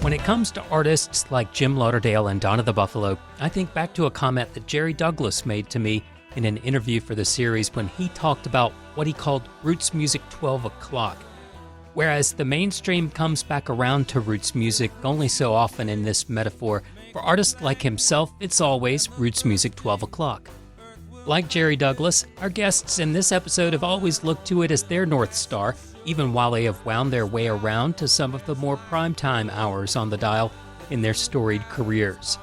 When it comes to artists like Jim Lauderdale and Donna the Buffalo, I think back to a comment that Jerry Douglas made to me in an interview for the series when he talked about what he called roots music 12 o'clock. Whereas the mainstream comes back around to roots music only so often in this metaphor, for artists like himself, it's always roots music 12 o'clock. Like Jerry Douglas, our guests in this episode have always looked to it as their North Star, even while they have wound their way around to some of the more primetime hours on the dial in their storied careers.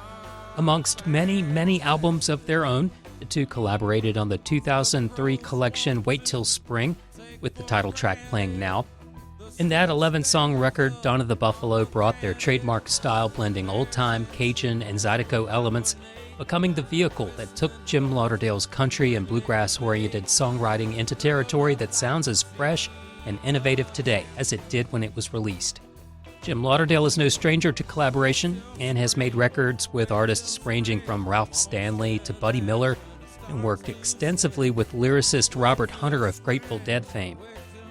Amongst many, many albums of their own, the two collaborated on the 2003 collection Wait Till Spring, with the title track playing now. In that 11-song record, Donna the Buffalo brought their trademark style, blending old-time Cajun and Zydeco elements, becoming the vehicle that took Jim Lauderdale's country and bluegrass-oriented songwriting into territory that sounds as fresh and innovative today as it did when it was released. Jim Lauderdale is no stranger to collaboration and has made records with artists ranging from Ralph Stanley to Buddy Miller, and worked extensively with lyricist Robert Hunter of Grateful Dead fame.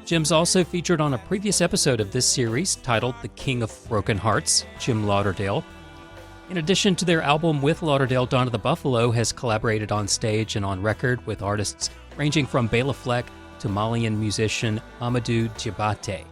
Jim's also featured on a previous episode of this series titled The King of Broken Hearts, Jim Lauderdale. In addition to their album with Lauderdale, Donna the Buffalo has collaborated on stage and on record with artists ranging from Bela Fleck to Malian musician Amadou Diabate.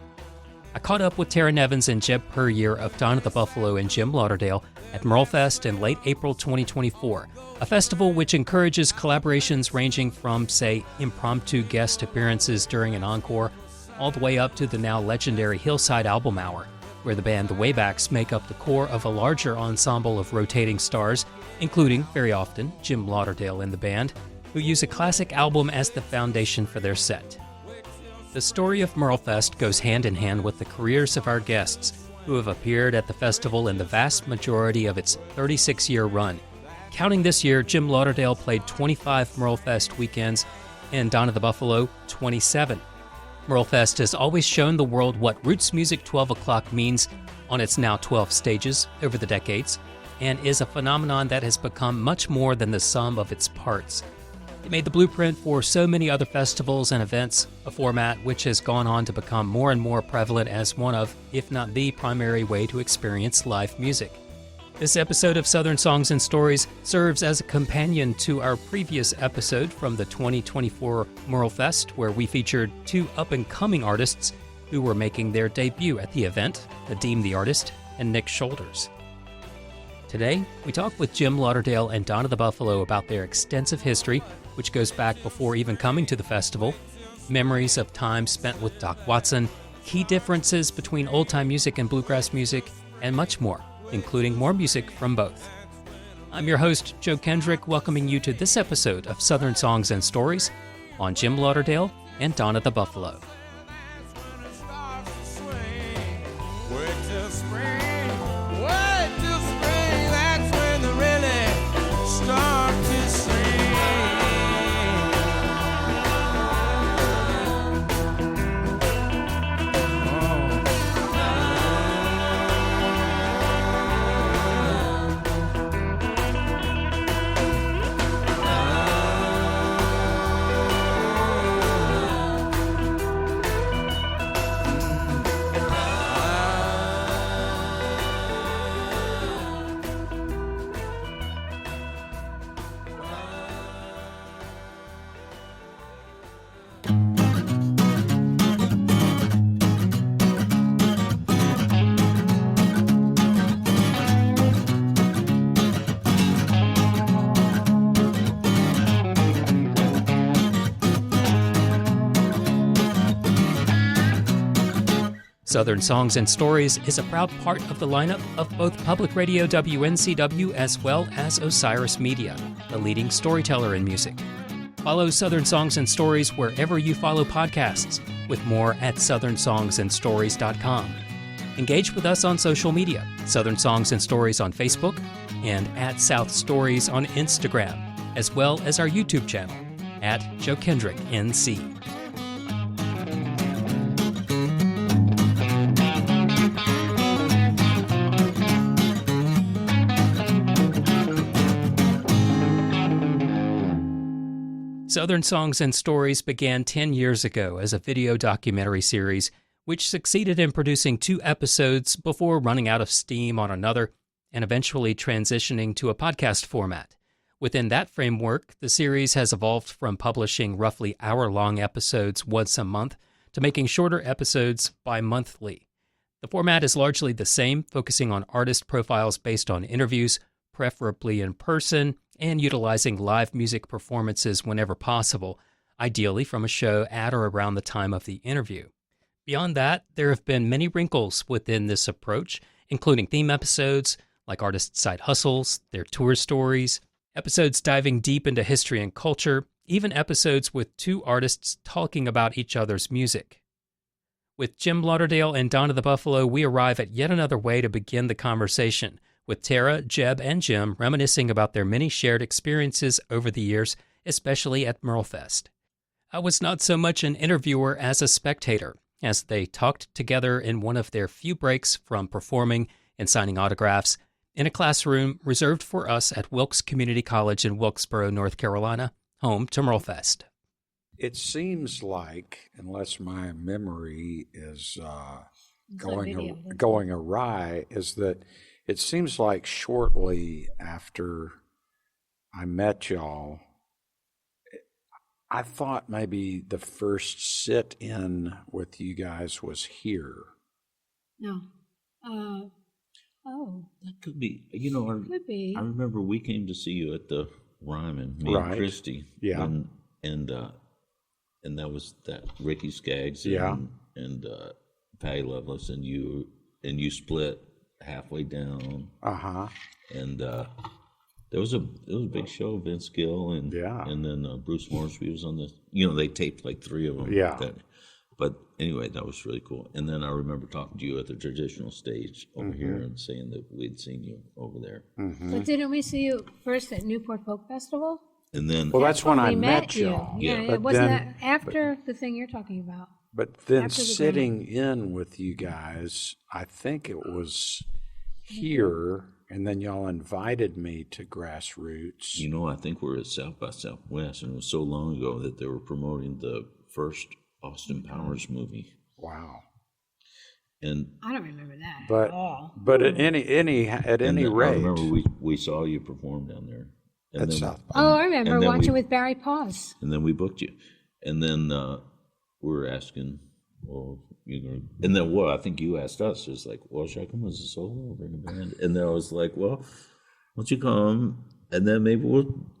I caught up with Tara Nevins and Jeb Puryear of Donna the Buffalo and Jim Lauderdale at MerleFest in late April 2024, a festival which encourages collaborations ranging from, say, impromptu guest appearances during an encore, all the way up to the now legendary Hillside Album Hour, where the band The Waybacks make up the core of a larger ensemble of rotating stars, including, very often, Jim Lauderdale in the band, who use a classic album as the foundation for their set. The story of MerleFest goes hand in hand with the careers of our guests, who have appeared at the festival in the vast majority of its 36-year run. Counting this year, Jim Lauderdale played 25 MerleFest weekends and Donna the Buffalo 27. MerleFest has always shown the world what roots music 12 o'clock means on its now 12 stages over the decades, and is a phenomenon that has become much more than the sum of its parts. It made the blueprint for so many other festivals and events, a format which has gone on to become more and more prevalent as one of, if not the primary way to experience live music. This episode of Southern Songs and Stories serves as a companion to our previous episode from the 2024 MerleFest, where we featured two up-and-coming artists who were making their debut at the event, Nadeem the Artist and Nick Shoulders. Today, we talk with Jim Lauderdale and Donna the Buffalo about their extensive history, which goes back before even coming to the festival, memories of time spent with Doc Watson, key differences between old-time music and bluegrass music, and much more, including more music from both. I'm your host, Joe Kendrick, welcoming you to this episode of Southern Songs and Stories on Jim Lauderdale and Donna the Buffalo. Southern Songs and Stories is a proud part of the lineup of both Public Radio WNCW as well as Osiris Media, the leading storyteller in music. Follow Southern Songs and Stories wherever you follow podcasts, with more at southernsongsandstories.com. Engage with us on social media, Southern Songs and Stories on Facebook, and at South Stories on Instagram, as well as our YouTube channel, at Joe Kendrick NC. Southern Songs and Stories began 10 years ago as a video documentary series which succeeded in producing 2 episodes before running out of steam on another and eventually transitioning to a podcast format. Within that framework, the series has evolved from publishing roughly hour-long episodes once a month to making shorter episodes bi-monthly. The format is largely the same, focusing on artist profiles based on interviews, preferably in person, and utilizing live music performances whenever possible, ideally from a show at or around the time of the interview. Beyond that, there have been many wrinkles within this approach, including theme episodes, like artist side hustles, their tour stories, episodes diving deep into history and culture, even episodes with 2 artists talking about each other's music. With Jim Lauderdale and Donna the Buffalo, we arrive at yet another way to begin the conversation, with Tara, Jeb, and Jim reminiscing about their many shared experiences over the years, especially at MerleFest. I was not so much an interviewer as a spectator, as they talked together in one of their few breaks from performing and signing autographs in a classroom reserved for us at Wilkes Community College in Wilkesboro, North Carolina, home to MerleFest. It seems like, unless my memory is going awry, is that it seems like shortly after I met y'all, I thought maybe the first sit-in with you guys was here. No. That could be. Could be. I remember we came to see you at the Ryman, me Right. and Christy. Yeah. And that was that Ricky Skaggs Yeah. and Patty Lovelace, and you split halfway down. Uh-huh. And there was a big show, Vince Gill and Yeah. and then Bruce Morrisby was on the. They taped like 3 of them. Yeah. But anyway, that was really cool. And then I remember talking to you at the traditional stage over here and saying that we'd seen you over there. Mm-hmm. But didn't we see you first at Newport Folk Festival? And then Well, that's when I we met you. y'all. Yeah, But it wasn't then- that after the thing you're talking about. But then After the sitting in with you guys, I think it was here, and then y'all invited me to Grassroots. I think we're at South by Southwest, and it was so long ago that they were promoting the first Austin Powers movie. Wow. And I don't remember that But at all. but at any I rate, remember we saw you perform down there. And at then, South by. Oh, I remember and then watching we- with Barry Paws. and then we booked you. And then we were asking, and then I think you asked us, it's like, well, should I come as a solo or bring a band? And then I was like, well, why don't you come? And then maybe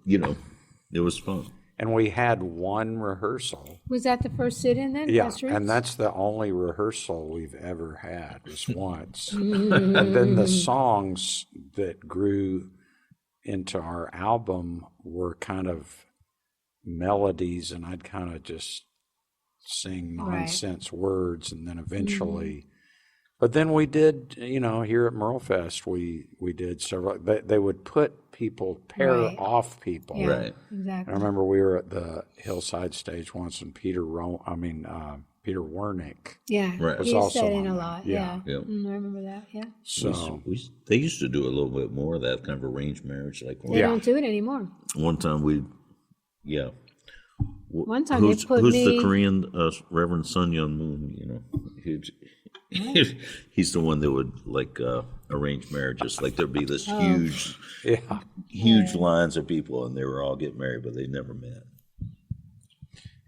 it was fun. And we had one rehearsal. Was that the first sit-in then? Yeah, Grassroots? and that's the only rehearsal we've ever had, was once. And then the songs that grew into our album were kind of melodies, and I'd kind of just sing nonsense words, and then eventually, but then we did, here at MerleFest, we did several. They would put people pair off people. Yeah, Right. exactly. I remember we were at the Hillside stage once, and Peter Wernick. Yeah, Right. Was he also sat on in a that. lot. Yeah. Yeah, Yep. I remember that. Yeah, So They used to do a little bit more of that kind of arranged marriage. Like they don't do it anymore. one time One time who's they put who's me. the Korean Reverend Sun Young Moon? He's the one that would arrange marriages. Like there'd be this huge lines of people, and they were all getting married, but they never met.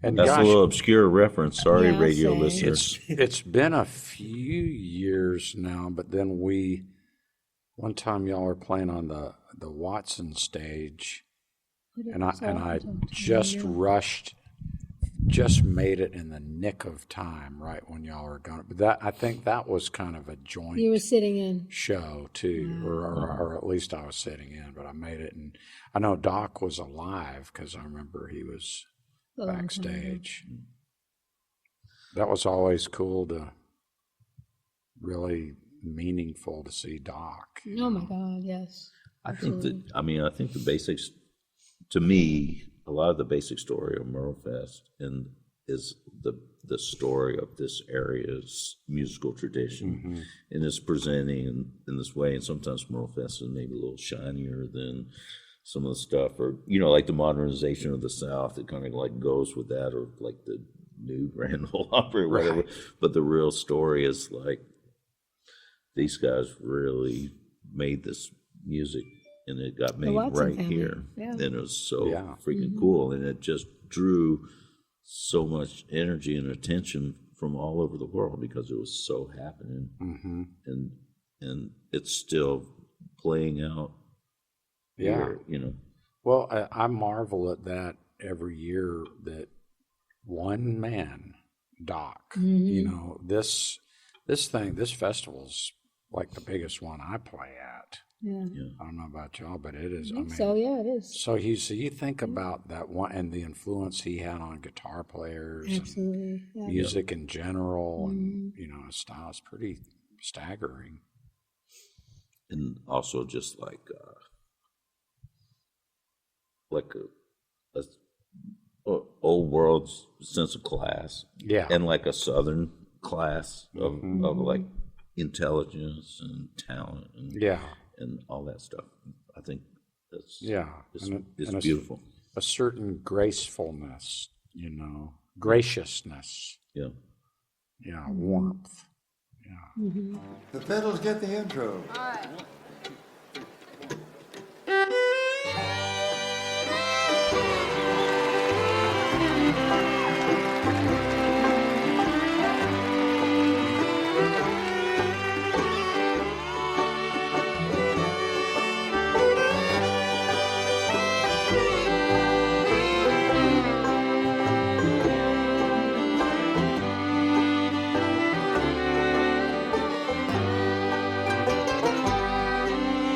and That's gosh, a little obscure reference. Sorry, Yeah, radio say. listeners. it's been a few years now, but then one time y'all were playing on the Watson stage, and I just made it in the nick of time, right when y'all were going. But I think that was kind of a joint You were sitting in. show too, or at least I was sitting in, but I made it. And I know Doc was alive because I remember he was A long time ago. backstage. That was always cool really meaningful to see Doc. Oh my God, yes. I think the basics, to me, a lot of the basic story of MerleFest is the story of this area's musical tradition, and it's presenting in this way. And sometimes MerleFest is maybe a little shinier than some of the stuff, or like the modernization of the South. It kind of like goes with that, or like the new Grand Ole Opry or whatever. Right. But the real story is like these guys really made this music, and it got made Watson right family. here. Yeah. And it was so Yeah. freaking cool, and it just drew so much energy and attention from all over the world because it was so happening, and it's still playing out. Yeah. Here, you know. Well, I marvel at that every year that one man, Doc, you know, this festival's like the biggest one I play at. Yeah. I don't know about y'all, but it is. I think so, yeah, it is. So you think about that one and the influence he had on guitar players, Absolutely. Yeah. and music in general, and you know, his style is pretty staggering. And also just like a old world sense of class, Yeah. and like a Southern class of like intelligence and talent, and Yeah. and all that stuff. I think that's it's, and it's and beautiful. A certain gracefulness, you know, graciousness, Yeah. yeah, warmth. Yeah. The fiddles get the intro.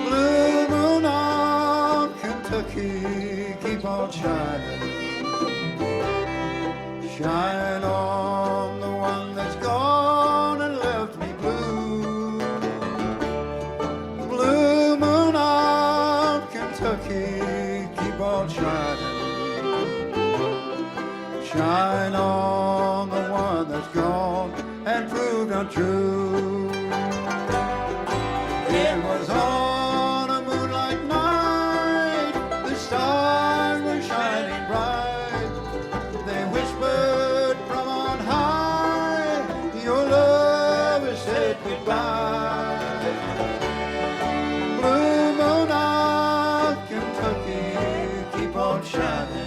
Blue moon of Kentucky, keep on shining. Shine on the one that's gone and left me blue. Blue moon of Kentucky, keep on shining. Shine on the one that's gone and proved untrue. It was on a moonlight night, the stars were shining bright. They whispered from on high, your love has said goodbye. Blue moon of Kentucky, keep on shining.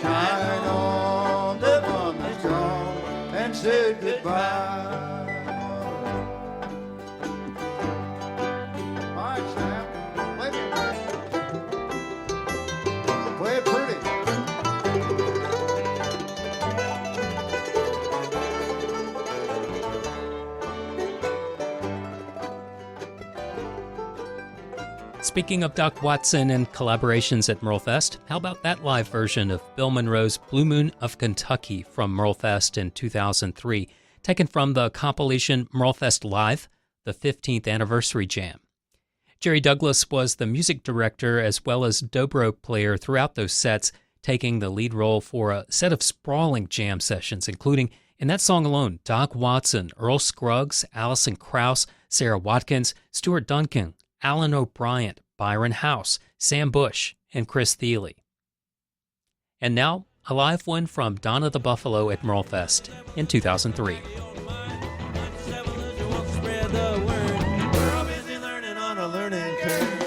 Shine on the one that's gone and said goodbye. All right, Sam, play it. Play it pretty. Speaking of Doc Watson and collaborations at MerleFest, how about that live version of Bill Monroe's Blue Moon of Kentucky from MerleFest in 2003, taken from the compilation MerleFest Live, the 15th Anniversary Jam. Jerry Douglas was the music director as well as dobro player throughout those sets, taking the lead role for a set of sprawling jam sessions, including, in that song alone, Doc Watson, Earl Scruggs, Alison Krauss, Sarah Watkins, Stuart Duncan, Alan O'Brien, Byron House, Sam Bush, and Chris Thiele. And now, a live one from Donna the Buffalo at MerleFest in 2003. We're busy learning on a learning curve.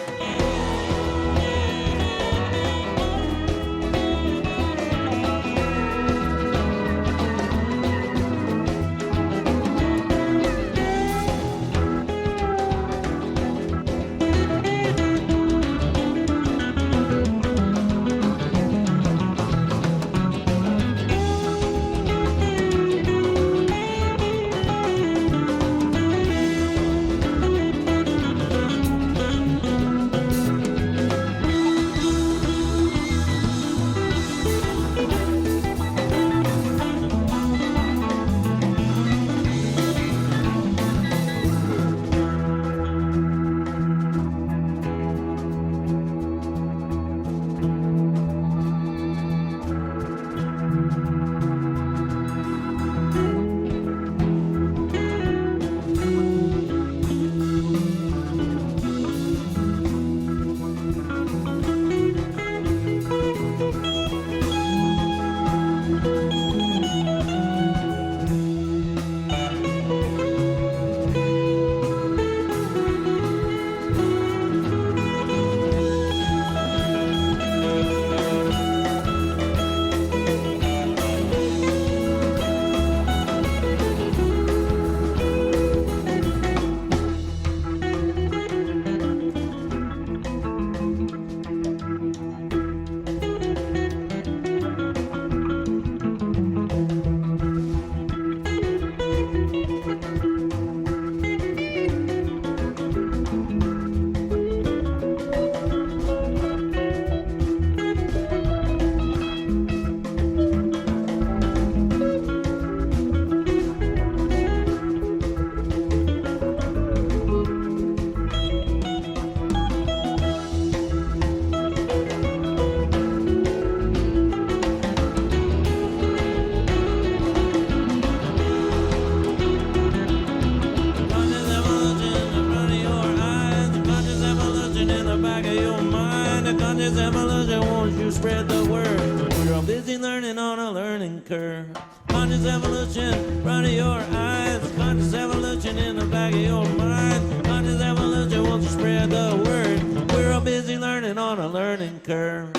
curve. Conscious evolution, front of your eyes. Conscious evolution in the back of your mind. Conscious evolution wants to spread the word. We're all busy learning on a learning curve.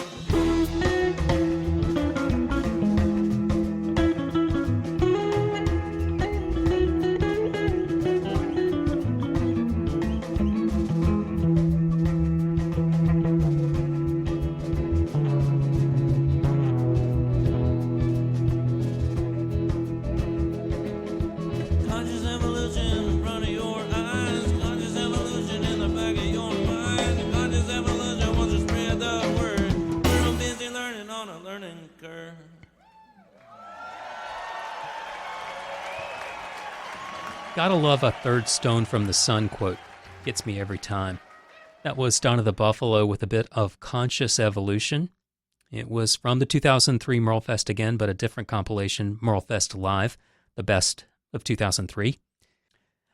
Conscious evolution in front of your eyes. Conscious evolution in the back of your mind. Conscious evolution wants to spread the word. We're all busy learning on a learning curve. Gotta love a third stone from the sun quote. Gets me every time. That was Donna the Buffalo with a bit of conscious evolution. It was from the 2003 MerleFest again, but a different compilation, MerleFest Live, the best of 2003.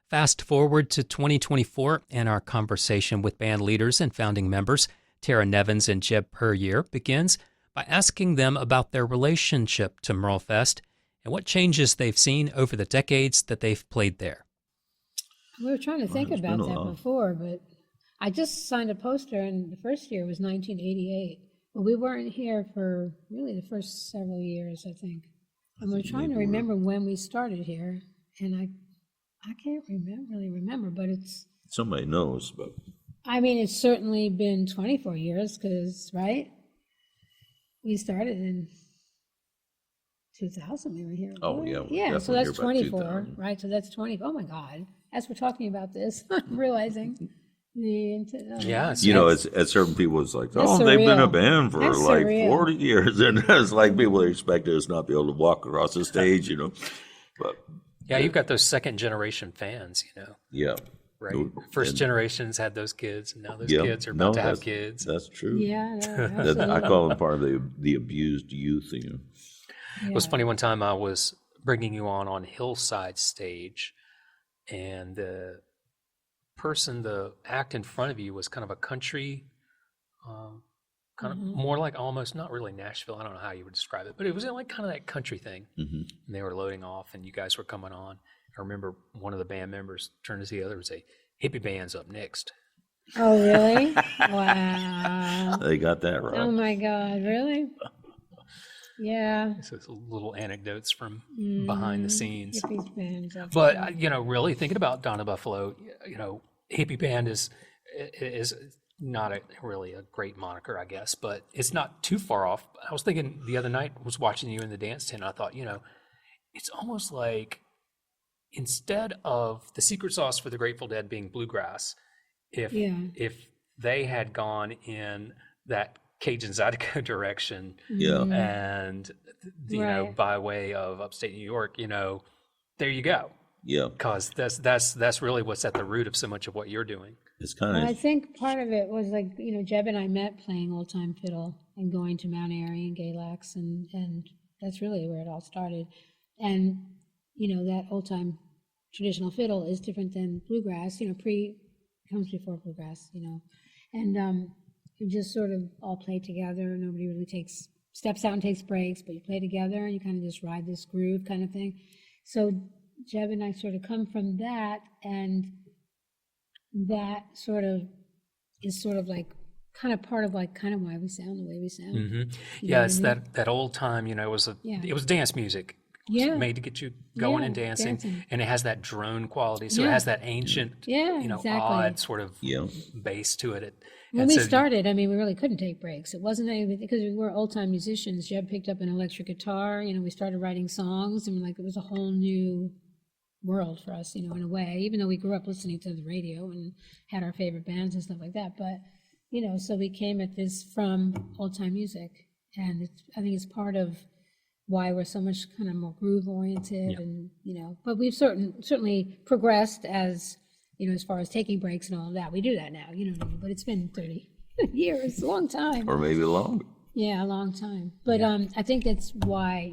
Fast forward to 2024, and our conversation with band leaders and founding members, Tara Nevins and Jeb Puryear, begins by asking them about their relationship to MerleFest and what changes they've seen over the decades that they've played there. We were trying to think it's been about a that while. before, but I just signed a poster, and the first year was 1988. But we weren't here for really the first several years, I think. And we're trying to remember when we started here, and I can't really remember, but it's, Somebody knows, but I mean, it's certainly been 24 years, because, right? We started in 2000, we were here. Oh, right? yeah, we're Yeah, so definitely that's here about 24, 2000. right? So that's 20, oh my God. As we're talking about this, I'm realizing Yeah, you know, at certain people, it's like, That's oh, they've been a surreal. band for That's like surreal. 40 years. And it's like people expect us not be able to walk across the stage, you know. But Yeah, you've got those second generation fans, yeah. right? And- First generations had those kids, and now those yeah, kids are no, about to have that's- kids. That's true. Yeah, no, That, absolutely. I call them part of the abused youth, you know. It was funny one time I was bringing you on Hillside stage, and the act in front of you was kind of a country, kind of more like almost not really Nashville. I don't know how you would describe it, but it was like kind of that country thing. Mm-hmm. And they were loading off, and you guys were coming on. I remember one of the band members turned to the other and say, "Hippie band's up next." Oh, really? Wow. They got that right. Oh my God, really? Yeah. So it's little anecdotes from behind the scenes. Hippies bands. That's But cool. really thinking about Donna Buffalo, hippie band is not really a great moniker, I guess, but it's not too far off. I was thinking the other night, was watching you in the dance tent, and I thought, it's almost like instead of the secret sauce for the Grateful Dead being bluegrass, if they had gone in that Cajun Zydeco direction, Yeah. and Right. by way of upstate New York, there you go. Yeah. Because that's really what's at the root of so much of what you're doing. It's Well, kind I of, think part of it was like, Jeb and I met playing old time fiddle and going to Mount Airy and Galax, and that's really where it all started. And, that old time traditional fiddle is different than bluegrass, comes before bluegrass, and you just sort of all play together. Nobody really steps out and takes breaks, but you play together and you kind of just ride this groove kind of thing. So Jeb and I sort of come from that, and that sort of is sort of like kind of part of like kind of why we sound the way we sound. Mm-hmm. You know Yeah, what it's I mean? that old time. It was Yeah. it was dance music. It was Yeah. made to get you going Yeah, and dancing, dancing. and it has that drone quality. So it Yeah. has that ancient, Yeah, exactly. odd sort of yeah. bass to it. When And we so- started, we really couldn't take breaks. It wasn't anything because we were old time musicians. Jeb picked up an electric guitar. We started writing songs, and it was a whole new world for us, in a way. Even though we grew up listening to the radio and had our favorite bands and stuff like that, but so we came at this from old time music, and I think it's part of why we're so much kind of more groove oriented, and but we've certainly progressed as. As far as taking breaks and all of that, we do that now, but it's been 30 years, a long time. Or maybe longer. Yeah, a long time. But I think that's why,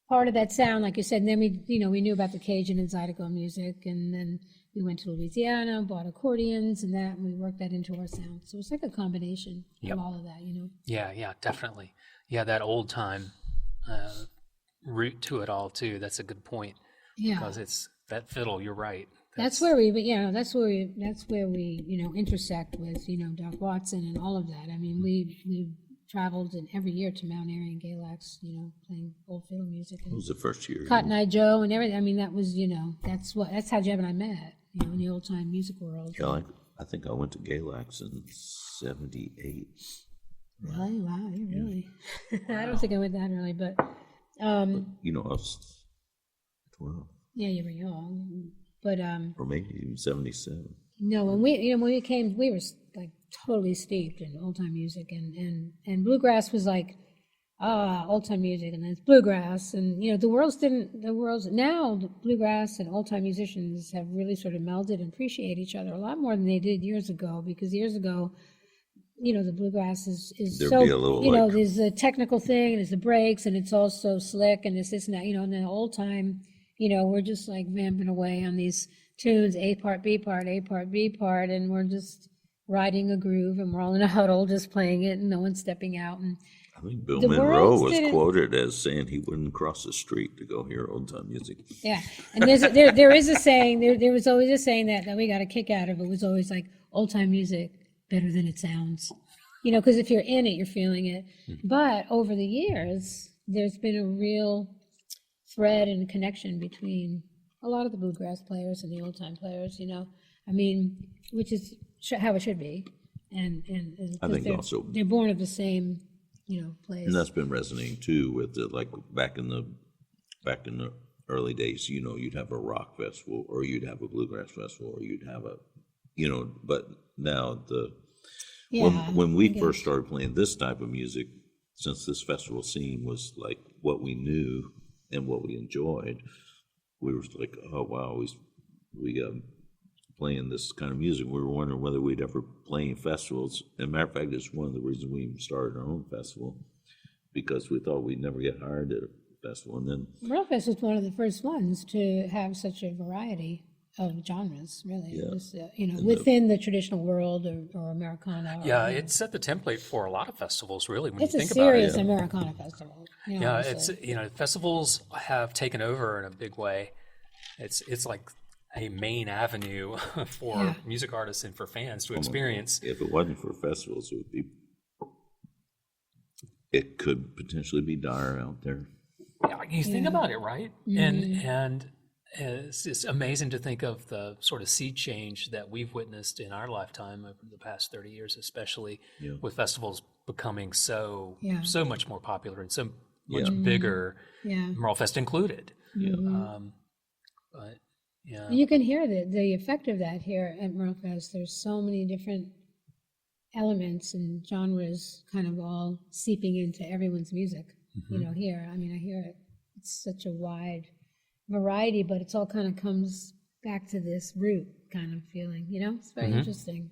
part of that sound, like you said, and then we knew about the Cajun and Zydeco music, and then we went to Louisiana, bought accordions and that, and we worked that into our sound. So it's like a combination Yep. of all of that, Yeah, definitely. Yeah, that old time root to it all too. That's a good point. Yeah. Because it's that fiddle, you're right. That's where we, that's where we, intersect with, Doc Watson and all of that. I mean, we traveled every year to Mount Airy and Galax, playing old fiddle music. What was the first year? Cotton Eye Joe and everything. I mean, that was, that's how Jeb and I met, in the old time music world. Yeah, I think I went to Galax in 78. Really? Wow, you really? I don't think I went that early, but. I was 12. Yeah, you were young, but. Or maybe even 77. No, when we came, we were like totally steeped in old time music, and bluegrass was like, old time music, and then it's bluegrass, and now the bluegrass and old time musicians have really sort of melded and appreciate each other a lot more than they did years ago, because years ago, the bluegrass is There'd so, be a little, there's a technical thing, and there's the breaks, and it's also slick, and this and that, and then old time, we're just like vamping away on these tunes, A part, B part, A part, B part, and we're just riding a groove, and we're all in a huddle just playing it, and no one's stepping out. And I think Bill the Monroe world was didn't- quoted as saying he wouldn't cross the street to go hear old time music. Yeah, and there is a saying. There was always a saying that we got a kick out of. It was always like old time music better than it sounds, because if you're in it, you're feeling it. But over the years, there's been a real thread and connection between a lot of the bluegrass players and the old time players. I mean, which is how it should be, and I think also they're born of the same place. And that's been resonating too with the, like back in the early days, you'd have a rock festival, or you'd have a bluegrass festival, or you'd have a, but now when we first started playing this type of music, since this festival scene was like what we knew and what we enjoyed, we were like, oh wow, we playing this kind of music. We were wondering whether we'd ever play in festivals. As a matter of fact, it's one of the reasons we even started our own festival, because we thought we'd never get hired at a festival. And then MerleFest was one of the first ones to have such a variety of genres, really. Yeah. It was, within the traditional world or Americana. Yeah, it set the template for a lot of festivals, really, when It's you a think about it. serious Americana festival. Yeah, honestly. it's festivals have taken over in a big way. It's like a main avenue for music artists and for fans to experience. if it wasn't for festivals, it could potentially be dire out there. Yeah, you think about it, right? And it's just amazing to think of the sort of sea change that we've witnessed in our lifetime over the past 30 years, especially with festivals becoming so much more popular and so much bigger, MerleFest included. But yeah, You can hear the effect of that here at MerleFest. There's so many different elements and genres kind of all seeping into everyone's music, here. I mean, I hear it. It's such a wide variety, but it's all kind of comes back to this root kind of feeling, It's very interesting.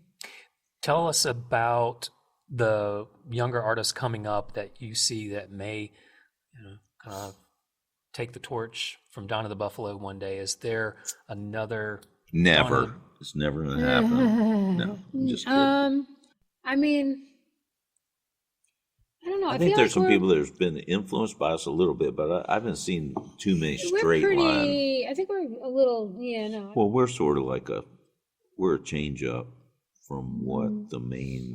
tell us about the younger artists coming up that you see that may, kind of take the torch from Donna the Buffalo one day. Is there another? Never. It's never going to happen. No, I'm just kidding. I mean, I don't know. I I think feel there's like some people that have been influenced by us a little bit, but I haven't seen too many we're straight line. pretty. I think we're a little. Yeah, no. Well, we're sort of like we're a change up from what the main.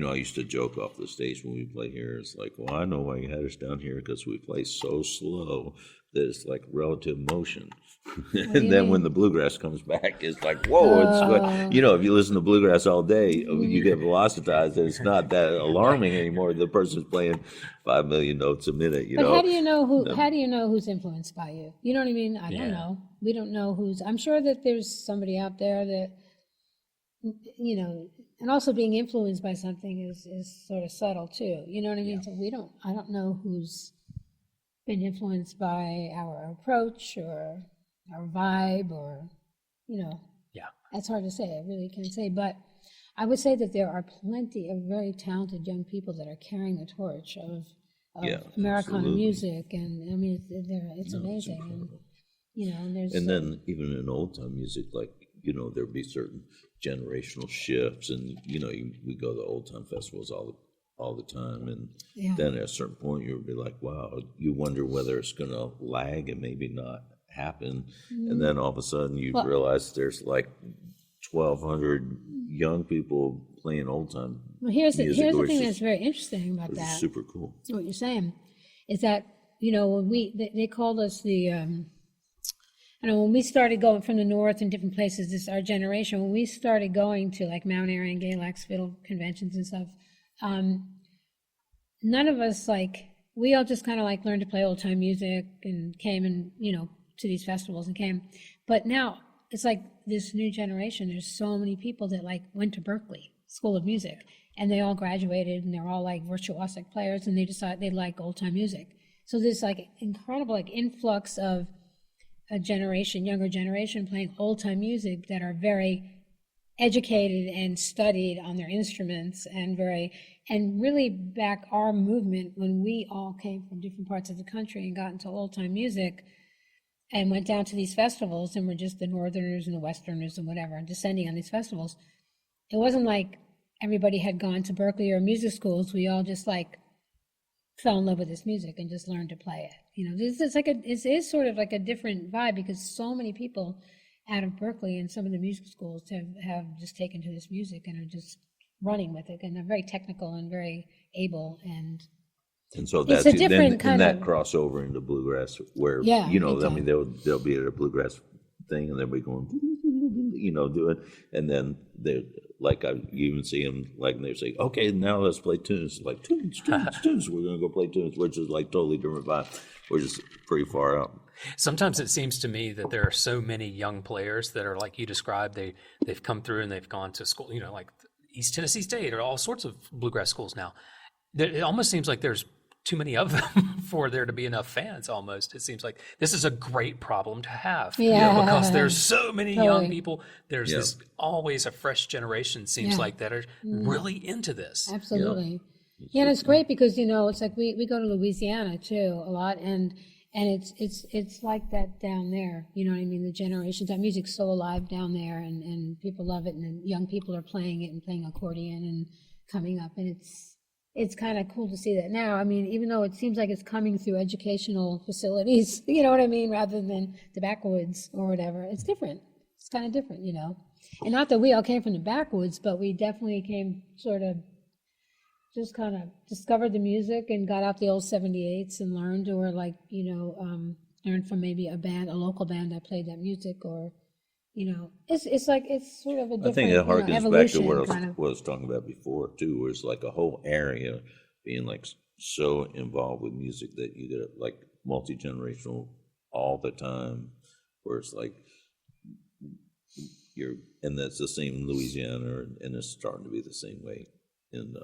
I used to joke off the stage when we play here. It's like, well, I know why you had us down here, because we play so slow that it's like relative motion. And then when the bluegrass comes back, it's like, whoa, if you listen to bluegrass all day, you get velocitized, and it's not that alarming anymore. The person's playing 5 million notes a minute, But how do you know who? How do you know who's influenced by you? You know what I mean? I don't know. We don't know who's. I'm sure that there's somebody out there that, and also being influenced by something is sort of subtle too. You know what I mean? So I don't know who's been influenced by our approach or our vibe or, that's hard to say. I really can't say. But I would say that there are plenty of very talented young people that are carrying the torch of Americana absolutely. music. And I mean, it's amazing. And there's. And then even in old time music, like, there'd be certain generational shifts, and we go to old time festivals all all the time. And Yeah. then at a certain point, you'll be like, wow, you wonder whether it's going to lag and maybe not happen. And then all of a sudden you Well- realize there's like 1,200 young people playing old time. Well, here's the music, which thing is- that's very interesting about which is that. super cool. What you're saying is that, you know, when they called us the, I know when we started going from the north and different places, this our generation, when we started going to like Mount Airy and Galax fiddle conventions and stuff, none of us we all just kind of learned to play old time music and came and, you know, to these festivals and came. But now it's like this new generation, there's so many people that went to Berklee School of Music and they all graduated and they're all virtuosic players and they decide they like old time music. So this incredible influx of a generation, younger generation playing old time music that are very educated and studied on their instruments and really back our movement when we all came from different parts of the country and got into old time music and went down to these festivals and were just the northerners and the westerners and whatever descending on these festivals. It wasn't like everybody had gone to Berklee or music schools. We all just fell in love with this music and just learned to play it. You know, it is sort of like a different vibe because so many people out of Berklee and some of the music schools have just taken to this music and are just running with it and they're very technical and very able and so it's that's a different then kind that of crossover into bluegrass where, Yeah, you know, big I time. mean, they'll be at a bluegrass thing and they'll be going, you know, do it. And then they you even see them and they say, okay, now let's play tunes. Like tunes. We're going to go play tunes, which is totally different vibe. We're just pretty far out. Sometimes it seems to me that there are so many young players that are like you described. They've come through and they've gone to school, you know, like East Tennessee State or all sorts of bluegrass schools now. It almost seems like there's too many of them for there to be enough fans. Almost, it seems like this is a great problem to have. Yeah. Because there's so many young Totally. people. There's Yeah. this always a fresh generation seems Yeah. like that are really into this. Absolutely. Yeah, and it's great because, you know, it's like we go to Louisiana too a lot and it's like that down there. You know what I mean? The generations, that music's so alive down there and people love it and then young people are playing it and playing accordion and coming up and it's kind of cool to see that now. I mean, even though it seems like it's coming through educational facilities, you know what I mean, rather than the backwoods or whatever, it's different. It's kind of different, you know. And not that we all came from the backwoods, but we definitely came sort of just kind of discovered the music and got out the old 78s and learned or learned from maybe a local band that played that music or, you know, it's sort of a different I think it harkens back to evolution what kind I of. was talking about before too, where it's like a whole area being so involved with music that you get multi-generational all the time, where it's and that's the same in Louisiana, and it's starting to be the same way in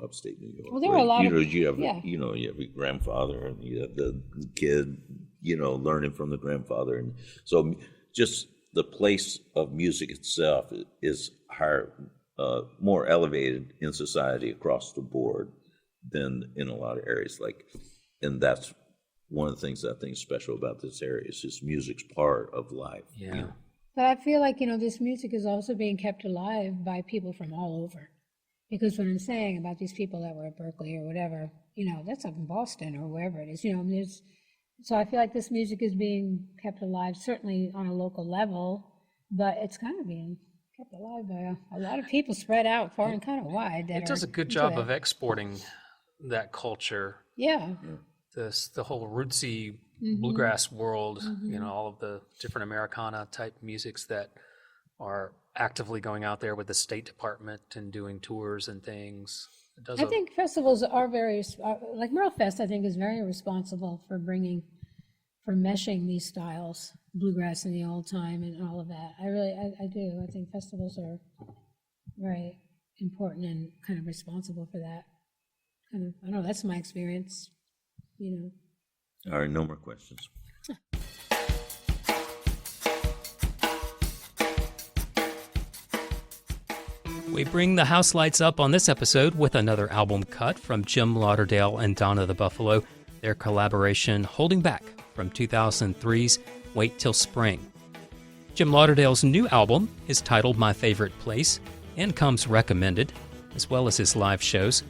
upstate New York. Well, there are a lot of- you have yeah. you have your grandfather and you have the kid, learning from the grandfather, and so just the place of music itself is higher, more elevated in society across the board than in a lot of areas. And that's one of the things that I think is special about this area is just music's part of life. Yeah. But I feel like, this music is also being kept alive by people from all over. Because what I'm saying about these people that were at Berklee or whatever, that's up in Boston or wherever it is, so I feel like this music is being kept alive, certainly on a local level, but it's kind of being kept alive by a lot of people spread out far and kind of wide. It does a good job of exporting that culture. Yeah. The whole rootsy bluegrass world, all of the different Americana type musics that are actively going out there with the State Department and doing tours and things. I think festivals are like MerleFest, I think, is very responsible for meshing these styles, bluegrass and the old time and all of that. I do. I think festivals are very important and kind of responsible for that. I don't know, that's my experience, All right, no more questions. We bring the house lights up on this episode with another album cut from Jim Lauderdale and Donna the Buffalo, their collaboration Holding Back from 2003's Wait Till Spring. Jim Lauderdale's new album is titled My Favorite Place and comes recommended, as well as his live shows.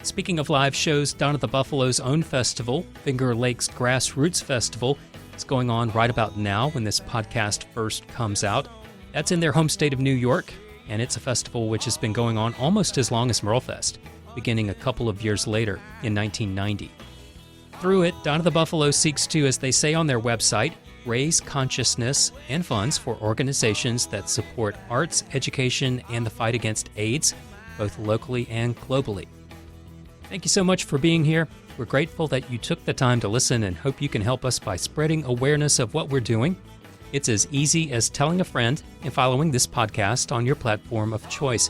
Speaking of live shows, Donna the Buffalo's own festival, Finger Lakes Grassroots Festival, is going on right about now when this podcast first comes out. That's in their home state of New York, and it's a festival which has been going on almost as long as MerleFest, beginning a couple of years later in 1990. Through it, Donna the Buffalo seeks to, as they say on their website, raise consciousness and funds for organizations that support arts, education, and the fight against AIDS, both locally and globally. Thank you so much for being here. We're grateful that you took the time to listen and hope you can help us by spreading awareness of what we're doing. It's as easy as telling a friend and following this podcast on your platform of choice,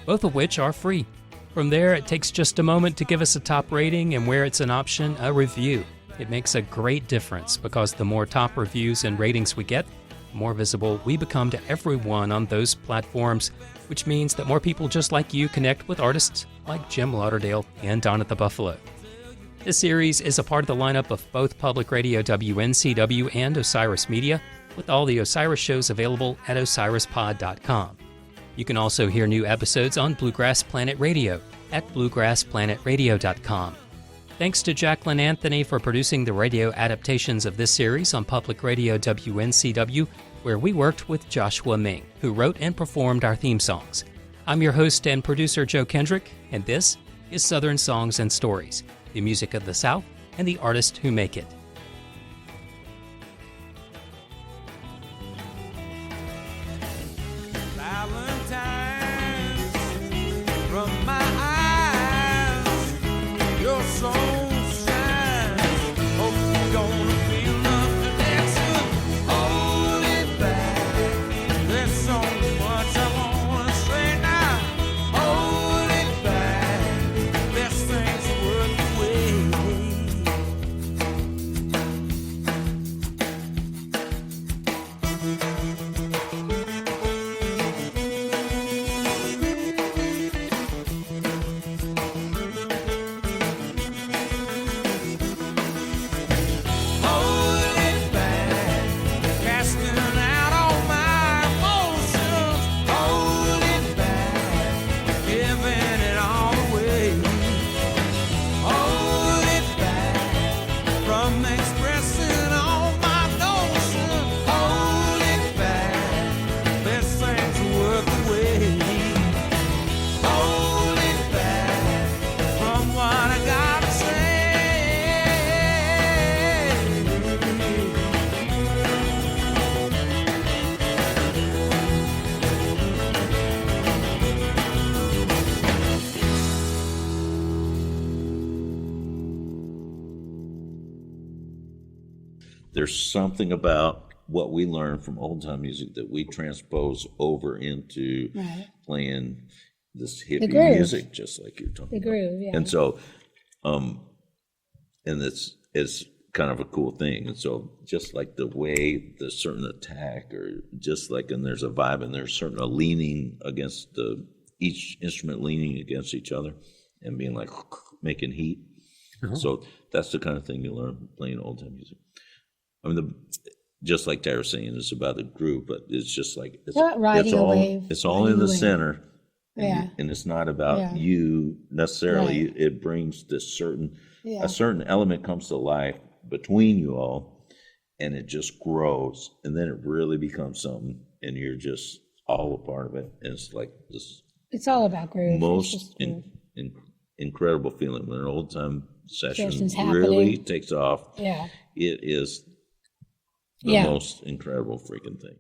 both of which are free. From there, it takes just a moment to give us a top rating, and where it's an option, a review. It makes a great difference because the more top reviews and ratings we get, the more visible we become to everyone on those platforms, which means that more people just like you connect with artists like Jim Lauderdale and Donna the Buffalo. This series is a part of the lineup of both Public Radio WNCW and Osiris Media, with all the Osiris shows available at osirispod.com. You can also hear new episodes on Bluegrass Planet Radio at bluegrassplanetradio.com. Thanks to Jacqueline Anthony for producing the radio adaptations of this series on Public Radio WNCW, where we worked with Joshua Ming, who wrote and performed our theme songs. I'm your host and producer, Joe Kendrick, and this is Southern Songs and Stories, the music of the South and the artists who make it. Valentine's from my eyes, your soul shines. Hope you're gonna feel love connection. Hold it back. There's so much I wanna say now. Hold it back. Best things worth the wait. Hold it back, casting out all my emotions. Hold it back, giving it all away. Hold it back, from expressing all my notions. Hold it back, best things worth the wait. Hold it back, from what I gotta say. There's something about what we learn from old time music that we transpose over into Right. playing this hippie groove. music, just like you're talking The about. groove, yeah. And so, and it's kind of a cool thing. And so, just like the way the certain attack, or just like, and there's a vibe, and there's certain a leaning against each instrument leaning against each other, and being like making heat. So that's the kind of thing you learn playing old time music. I mean, just like Tara was saying, it's about the groove, but it's just like Not riding a wave, it's all in riding the a wave. center, and, Yeah. and it's not about Yeah. you necessarily. Right. It brings this certain Yeah. a certain element comes to life between you all, and it just grows, and then it really becomes something, and you're just all a part of it. And it's like this It's all about groove. It's most just groove. incredible feeling when an old time session Session's really happening. takes off. Yeah. It is the Yeah. most incredible freaking thing.